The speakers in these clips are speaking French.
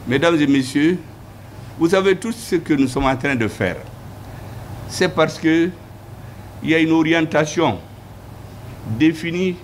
Mesdames et messieurs, vous savez tout ce que nous sommes en train de faire. C'est parce qu'il y a une orientation définie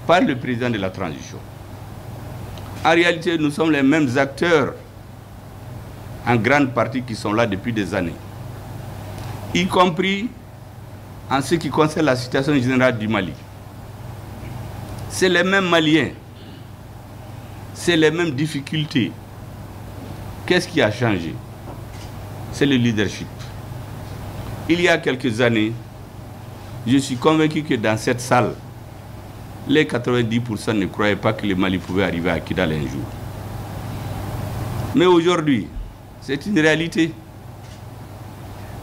par le président de la transition. En réalité, nous sommes les mêmes acteurs, en grande partie, qui sont là depuis des années, y compris en ce qui concerne la situation générale du Mali. C'est les mêmes Maliens, c'est les mêmes difficultés. Qu'est-ce qui a changé? C'est le leadership. Il y a quelques années, je suis convaincu que dans cette salle, les 90% ne croyaient pas que le Mali pouvait arriver à Kidal un jour. Mais aujourd'hui, c'est une réalité.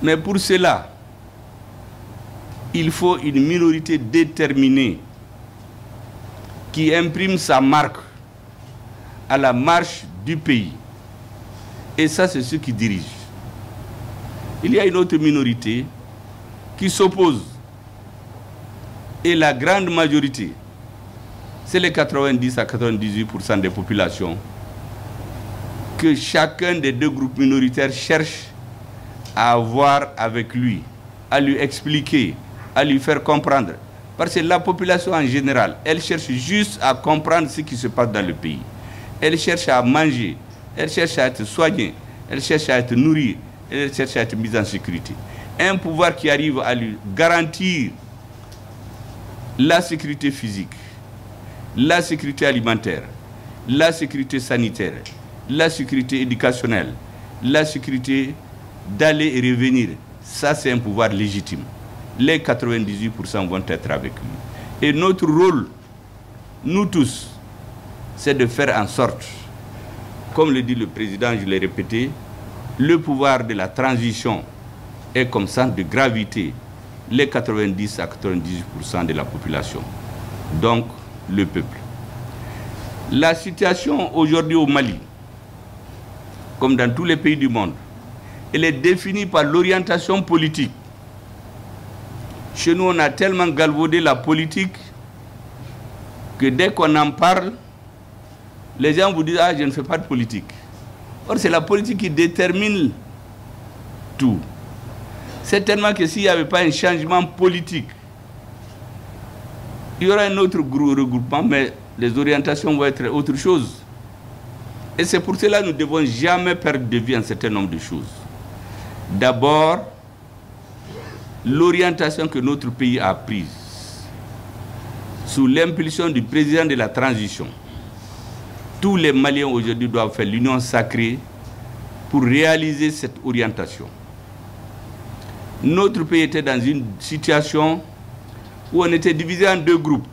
Mais pour cela, il faut une minorité déterminée qui imprime sa marque à la marche du pays. Et ça, c'est ceux qui dirigent. Il y a une autre minorité qui s'oppose. Et la grande majorité, c'est les 90 à 98% des populations que chacun des deux groupes minoritaires cherche à avoir avec lui, à lui expliquer, à lui faire comprendre. Parce que la population en général, elle cherche juste à comprendre ce qui se passe dans le pays. Elle cherche à manger, elle cherche à être soignée, elle cherche à être nourrie, elle cherche à être mise en sécurité. Un pouvoir qui arrive à lui garantir la sécurité physique, la sécurité alimentaire, la sécurité sanitaire, la sécurité éducationnelle, la sécurité d'aller et revenir, ça c'est un pouvoir légitime. Les 98% vont être avec lui. Et notre rôle, nous tous, c'est de faire en sorte, comme le dit le président, je l'ai répété, le pouvoir de la transition est comme centre de gravité les 90 à 98% de la population, donc le peuple. La situation aujourd'hui au Mali, comme dans tous les pays du monde, elle est définie par l'orientation politique. Chez nous, on a tellement galvaudé la politique que dès qu'on en parle, les gens vous disent « Ah, je ne fais pas de politique ». Or, c'est la politique qui détermine tout. C'est tellement que s'il n'y avait pas un changement politique, il y aura un autre regroupement, mais les orientations vont être autre chose. Et c'est pour cela que nous ne devons jamais perdre de vue un certain nombre de choses. D'abord, l'orientation que notre pays a prise sous l'impulsion du président de la transition. Tous les Maliens aujourd'hui doivent faire l'union sacrée pour réaliser cette orientation. Notre pays était dans une situation où on était divisé en deux groupes.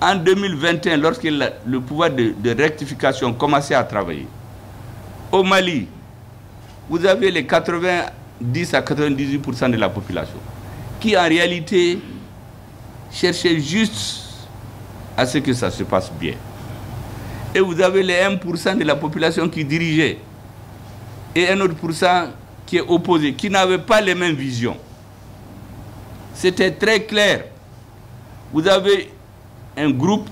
En 2021, lorsque le pouvoir de rectification commençait à travailler, au Mali, vous avez les 90 à 98% de la population qui en réalité cherchaient juste à ce que ça se passe bien. Et vous avez les 1% de la population qui dirigeait et un autre pourcent qui est opposé, qui n'avait pas les mêmes visions. C'était très clair. Vous avez un groupe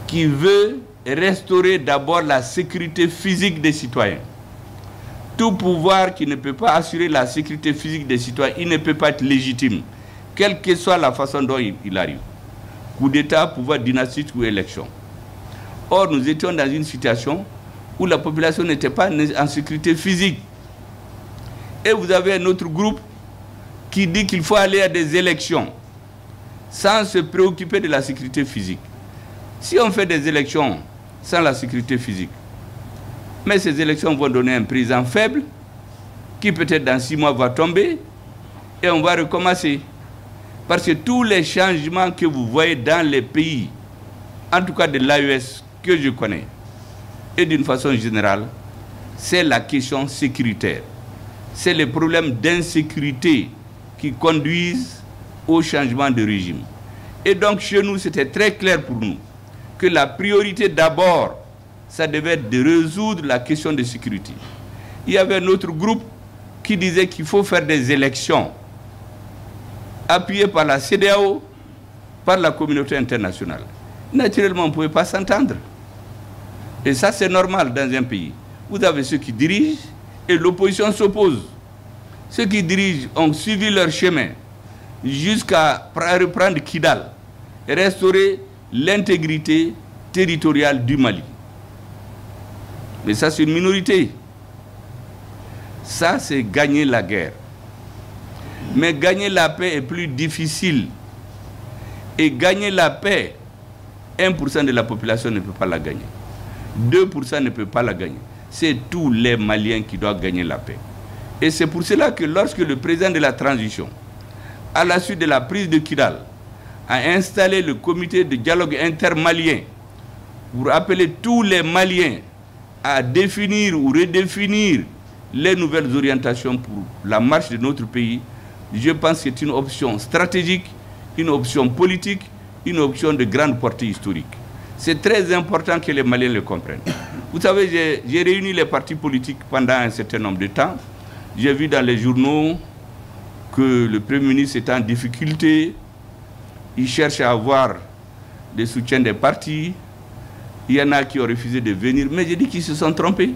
qui veut restaurer d'abord la sécurité physique des citoyens. Tout pouvoir qui ne peut pas assurer la sécurité physique des citoyens, il ne peut pas être légitime, quelle que soit la façon dont il arrive. Coup d'État, pouvoir dynastique ou élection. Or, nous étions dans une situation où la population n'était pas en sécurité physique. Et vous avez un autre groupe qui dit qu'il faut aller à des élections sans se préoccuper de la sécurité physique. Si on fait des élections sans la sécurité physique, mais ces élections vont donner un président faible qui peut-être dans 6 mois va tomber et on va recommencer. Parce que tous les changements que vous voyez dans les pays, en tout cas de l'AES que je connais, et d'une façon générale, c'est la question sécuritaire. C'est les problèmes d'insécurité qui conduisent au changement de régime. Et donc chez nous, c'était très clair pour nous que la priorité d'abord, ça devait être de résoudre la question de sécurité. Il y avait un autre groupe qui disait qu'il faut faire des élections appuyées par la Et ça, c'est normal dans un pays. Vous avez ceux qui dirigent et l'opposition s'oppose. Ceux qui dirigent ont suivi leur chemin jusqu'à reprendre Kidal et restaurer l'intégrité territoriale du Mali. Mais ça, c'est une minorité. Ça, c'est gagner la guerre. Mais gagner la paix est plus difficile. Et gagner la paix, 1% de la population ne peut pas la gagner. 2% ne peut pas la gagner. C'est tous les Maliens qui doivent gagner la paix. Et c'est pour cela que lorsque le président de la transition, à la suite de la prise de Kidal, a installé le comité de dialogue intermalien pour appeler tous les Maliens à définir ou redéfinir les nouvelles orientations pour la marche de notre pays, je pense que c'est une option stratégique, une option politique, une option de grande portée historique. C'est très important que les Maliens le comprennent. Vous savez, j'ai réuni les partis politiques pendant un certain nombre de temps. J'ai vu dans les journaux que le Premier ministre est en difficulté. Il cherche à avoir le soutien des partis. Il y en a qui ont refusé de venir. Mais j'ai dit qu'ils se sont trompés.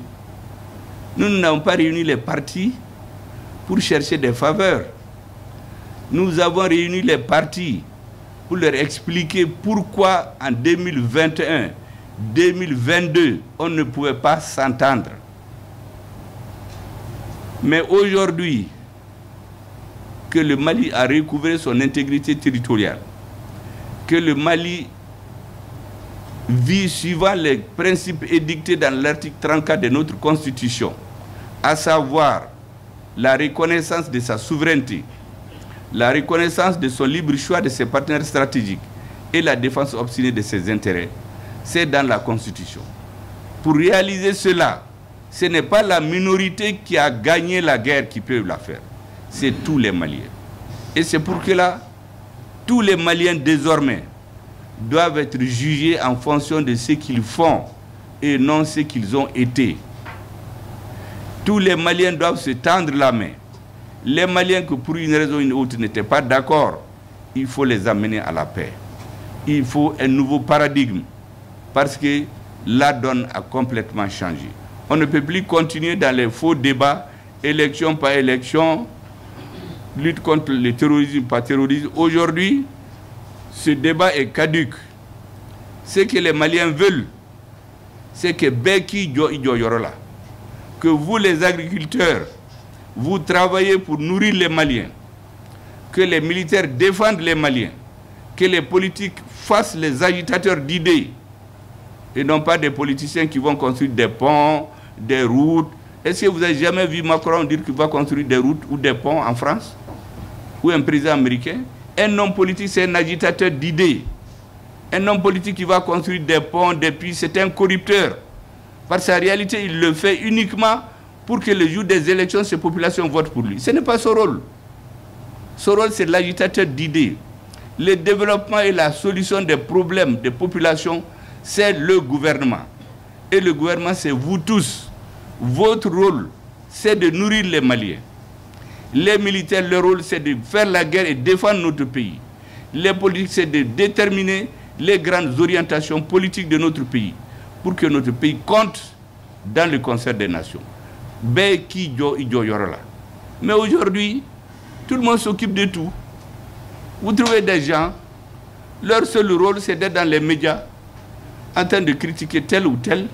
Nous n'avons pas réuni les partis pour chercher des faveurs. Nous avons réuni les partis pour leur expliquer pourquoi en 2021, 2022, on ne pouvait pas s'entendre. Mais aujourd'hui, que le Mali a recouvré son intégrité territoriale, que le Mali vit suivant les principes édictés dans l'article 34 de notre Constitution, à savoir la reconnaissance de sa souveraineté, la reconnaissance de son libre choix de ses partenaires stratégiques et la défense obstinée de ses intérêts, c'est dans la Constitution. Pour réaliser cela, ce n'est pas la minorité qui a gagné la guerre qui peut la faire, c'est tous les Maliens. Et c'est pour cela, tous les Maliens désormais doivent être jugés en fonction de ce qu'ils font et non ce qu'ils ont été. Tous les Maliens doivent se tendre la main. Les Maliens que pour une raison ou une autre n'étaient pas d'accord, il faut les amener à la paix. Il faut un nouveau paradigme parce que la donne a complètement changé. On ne peut plus continuer dans les faux débats, élection par élection, lutte contre le terrorisme par terrorisme. Aujourd'hui, ce débat est caduc. Ce que les Maliens veulent, c'est que Beki Yorola, que vous les agriculteurs, vous travaillez pour nourrir les Maliens, que les militaires défendent les Maliens, que les politiques fassent les agitateurs d'idées, et non pas des politiciens qui vont construire des ponts, des routes. Est-ce que vous n'avez jamais vu Macron dire qu'il va construire des routes ou des ponts en France? Ou un président américain? Un homme politique, c'est un agitateur d'idées. Un homme politique qui va construire des ponts, des puits, c'est un corrupteur. Parce qu'en réalité, il le fait uniquement pour que le jour des élections, ces populations votent pour lui. Ce n'est pas son rôle. Son rôle, c'est l'agitateur d'idées. Le développement et la solution des problèmes des populations, c'est le gouvernement. Et le gouvernement, c'est vous tous. Votre rôle, c'est de nourrir les Maliens. Les militaires, leur rôle, c'est de faire la guerre et défendre notre pays. Les politiques, c'est de déterminer les grandes orientations politiques de notre pays pour que notre pays compte dans le concert des nations. Mais aujourd'hui, tout le monde s'occupe de tout. Vous trouvez des gens, leur seul rôle, c'est d'être dans les médias, en train de critiquer tel ou tel.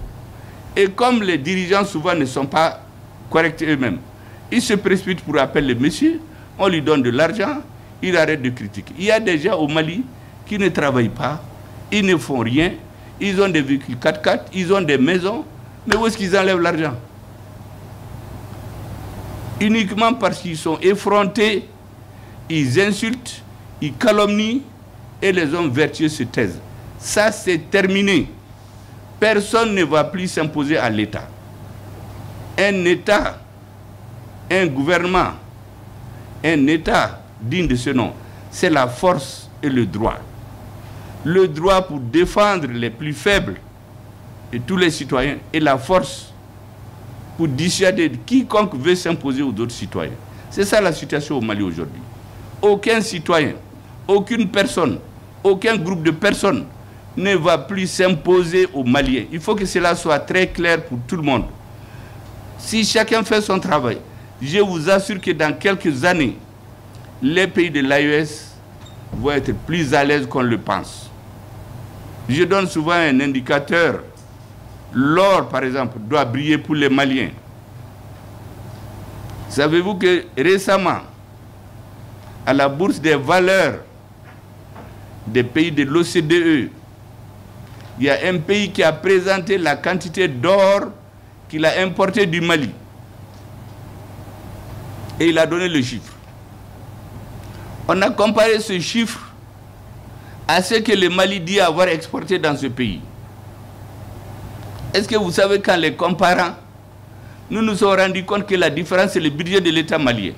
Et comme les dirigeants souvent ne sont pas corrects eux-mêmes, ils se précipitent pour appeler le monsieur, on lui donne de l'argent, il arrête de critiquer. Il y a des gens au Mali qui ne travaillent pas, ils ne font rien, ils ont des véhicules 4x4, ils ont des maisons, mais où est-ce qu'ils enlèvent l'argent? Uniquement parce qu'ils sont effrontés, ils insultent, ils calomnient et les hommes vertueux se taisent. Ça, c'est terminé. Personne ne va plus s'imposer à l'État. Un État, un gouvernement, un État digne de ce nom, c'est la force et le droit. Le droit pour défendre les plus faibles et tous les citoyens et la force pour dissuader quiconque veut s'imposer aux autres citoyens. C'est ça la situation au Mali aujourd'hui. Aucun citoyen, aucune personne, aucun groupe de personnes ne va plus s'imposer aux Maliens. Il faut que cela soit très clair pour tout le monde. Si chacun fait son travail, je vous assure que dans quelques années, les pays de l'AES vont être plus à l'aise qu'on le pense. Je donne souvent un indicateur. L'or, par exemple, doit briller pour les Maliens. Savez-vous que récemment, à la bourse des valeurs des pays de l'OCDE, il y a un pays qui a présenté la quantité d'or qu'il a importé du Mali. Et il a donné le chiffre. On a comparé ce chiffre à ce que le Mali dit avoir exporté dans ce pays. Est-ce que vous savez qu'en les comparant, nous nous sommes rendus compte que la différence, c'est le budget de l'État malien.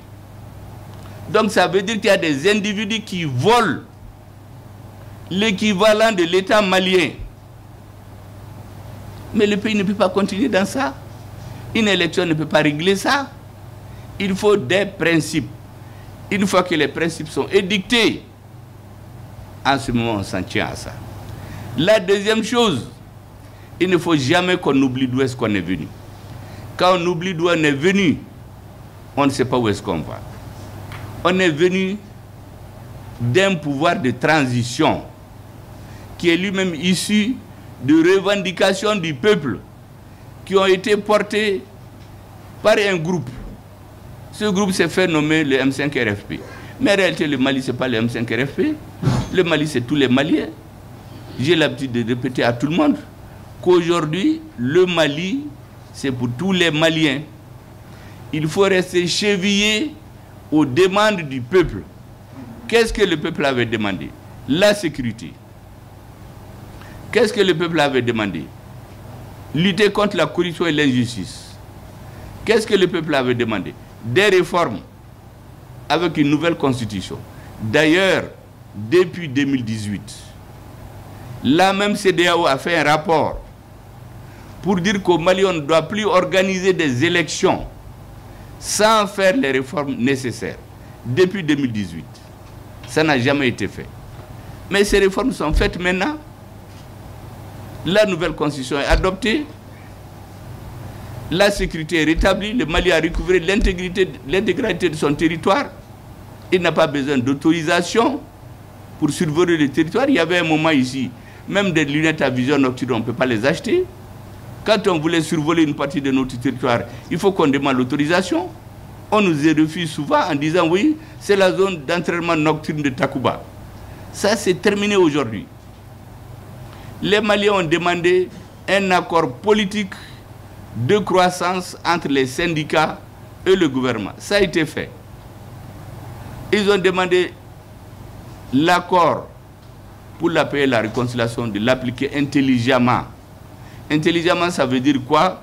Donc ça veut dire qu'il y a des individus qui volent l'équivalent de l'État malien. Mais le pays ne peut pas continuer dans ça. Une élection ne peut pas régler ça. Il faut des principes. Une fois que les principes sont édictés, en ce moment, on s'en tient à ça. La deuxième chose, il ne faut jamais qu'on oublie d'où est-ce qu'on est venu. Quand on oublie d'où on est venu, on ne sait pas où est-ce qu'on va. On est venu d'un pouvoir de transition qui est lui-même issu de revendications du peuple qui ont été portées par un groupe. Ce groupe s'est fait nommer le M5-RFP. Mais en réalité, le Mali, ce n'est pas le M5-RFP. Le Mali, c'est tous les Maliens. J'ai l'habitude de répéter à tout le monde qu'aujourd'hui, le Mali, c'est pour tous les Maliens. Il faut rester chevillé aux demandes du peuple. Qu'est-ce que le peuple avait demandé? La sécurité. Qu'est-ce que le peuple avait demandé? Lutter contre la corruption et l'injustice. Qu'est-ce que le peuple avait demandé? Des réformes avec une nouvelle constitution. D'ailleurs, depuis 2018, la même CEDEAO a fait un rapport pour dire qu'au Mali, on ne doit plus organiser des élections sans faire les réformes nécessaires. Depuis 2018, ça n'a jamais été fait. Mais ces réformes sont faites maintenant. La nouvelle constitution est adoptée. La sécurité est rétablie. Le Mali a recouvré l'intégralité de son territoire. Il n'a pas besoin d'autorisation pour survoler le territoire. Il y avait un moment ici, même des lunettes à vision nocturne, on ne peut pas les acheter. Quand on voulait survoler une partie de notre territoire, il faut qu'on demande l'autorisation. On nous y refuse souvent en disant oui, c'est la zone d'entraînement nocturne de Takuba. Ça, c'est terminé aujourd'hui. Les Maliens ont demandé un accord politique de croissance entre les syndicats et le gouvernement. Ça a été fait. Ils ont demandé l'accord pour la paix et la réconciliation, de l'appliquer intelligemment. Intelligemment, ça veut dire quoi?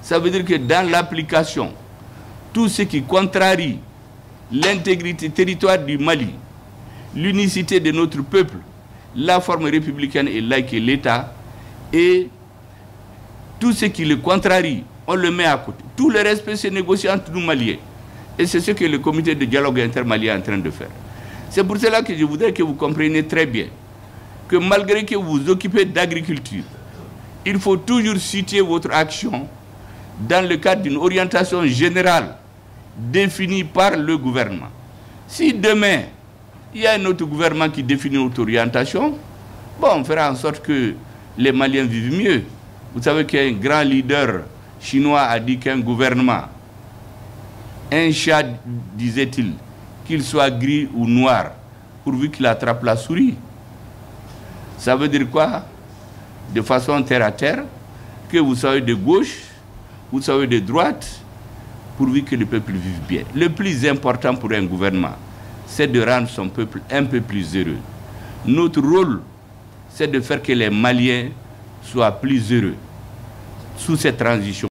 Ça veut dire que dans l'application, tout ce qui contrarie l'intégrité territoriale du Mali, l'unicité de notre peuple, la forme républicaine et laïque et l'État, et tout ce qui le contrarie, on le met à côté. Tout le reste peut se négocier entre nous Maliens. Et c'est ce que le comité de dialogue intermalien est en train de faire. C'est pour cela que je voudrais que vous compreniez très bien que malgré que vous vous occupez d'agriculture, il faut toujours situer votre action dans le cadre d'une orientation générale définie par le gouvernement. Si demain, il y a un autre gouvernement qui définit notre orientation, bon, on fera en sorte que les Maliens vivent mieux. Vous savez qu'un grand leader chinois a dit qu'un gouvernement, un chat, disait-il, qu'il soit gris ou noir, pourvu qu'il attrape la souris. Ça veut dire quoi? De façon terre à terre, que vous soyez de gauche, vous soyez de droite, pourvu que le peuple vive bien. Le plus important pour un gouvernement, c'est de rendre son peuple un peu plus heureux. Notre rôle, c'est de faire que les Maliens soient plus heureux sous cette transition.